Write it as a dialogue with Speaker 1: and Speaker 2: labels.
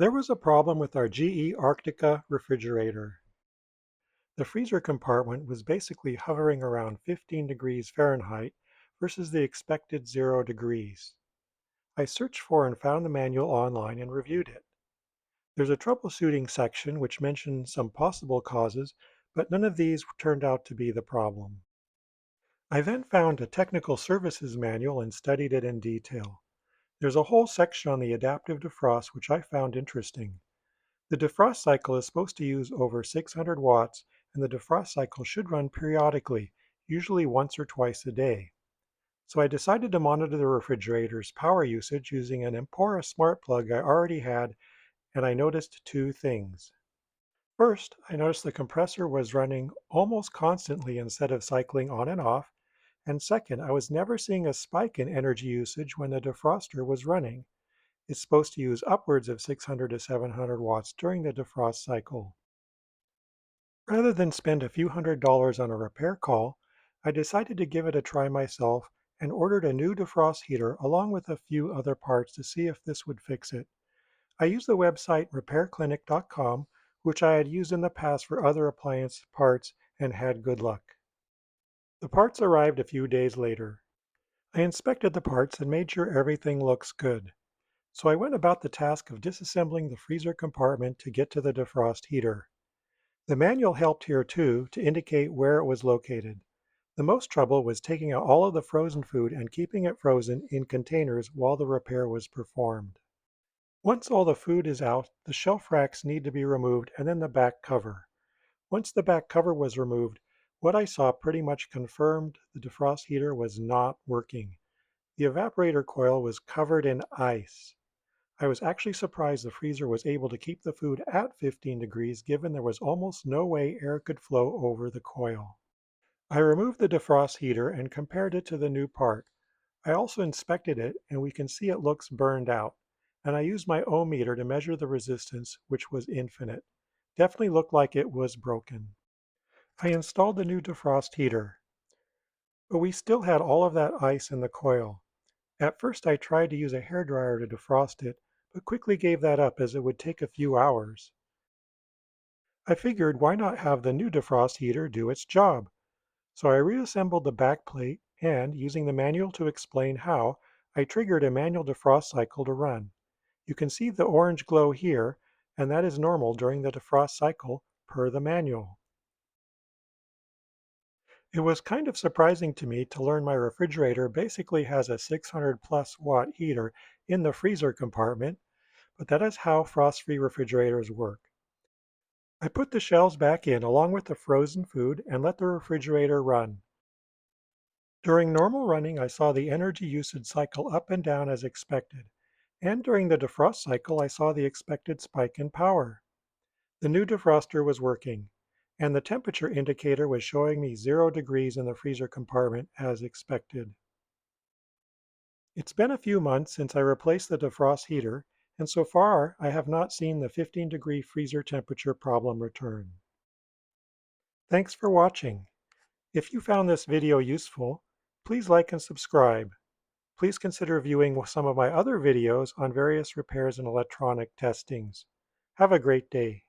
Speaker 1: There was a problem with our GE Arctica refrigerator. The freezer compartment was basically hovering around 15 degrees Fahrenheit versus the expected 0 degrees. I searched for and found the manual online and reviewed it. There's a troubleshooting section which mentions some possible causes, but none of these turned out to be the problem. I then found a technical services manual and studied it in detail. There's a whole section on the adaptive defrost which I found interesting. The defrost cycle is supposed to use over 600 watts, and the defrost cycle should run periodically, usually once or twice a day. So I decided to monitor the refrigerator's power usage using an Empora smart plug I already had, and I noticed two things. First, I noticed the compressor was running almost constantly instead of cycling on and off, and second, I was never seeing a spike in energy usage when the defroster was running. It's supposed to use upwards of 600 to 700 watts during the defrost cycle. Rather than spend a few $100s on a repair call, I decided to give it a try myself and ordered a new defrost heater along with a few other parts to see if this would fix it. I used the website repairclinic.com, which I had used in the past for other appliance parts and had good luck. The parts arrived a few days later. I inspected the parts and made sure everything looks good. So I went about the task of disassembling the freezer compartment to get to the defrost heater. The manual helped here too to indicate where it was located. The most trouble was taking out all of the frozen food and keeping it frozen in containers while the repair was performed. Once all the food is out, the shelf racks need to be removed and then the back cover. Once the back cover was removed, what I saw pretty much confirmed the defrost heater was not working. The evaporator coil was covered in ice. I was actually surprised the freezer was able to keep the food at 15 degrees given there was almost no way air could flow over the coil. I removed the defrost heater and compared it to the new part. I also inspected it and we can see it looks burned out. And I used my ohm meter to measure the resistance, which was infinite. Definitely looked like it was broken. I installed the new defrost heater, but we still had all of that ice in the coil. At first I tried to use a hairdryer to defrost it, but quickly gave that up as it would take a few hours. I figured why not have the new defrost heater do its job? So I reassembled the back plate and, using the manual to explain how, I triggered a manual defrost cycle to run. You can see the orange glow here, and that is normal during the defrost cycle per the manual. It was kind of surprising to me to learn my refrigerator basically has a 600 plus watt heater in the freezer compartment, but that is how frost-free refrigerators work. I put the shelves back in along with the frozen food and let the refrigerator run. During normal running, I saw the energy usage cycle up and down as expected, and during the defrost cycle, I saw the expected spike in power. The new defroster was working, and the temperature indicator was showing me 0 degrees in the freezer compartment as expected. It's been a few months since I replaced the defrost heater, and so far I have not seen the 15-degree freezer temperature problem return. Thanks for watching. If you found this video useful, please like and subscribe. Please consider viewing some of my other videos on various repairs and electronic testings. Have a great day.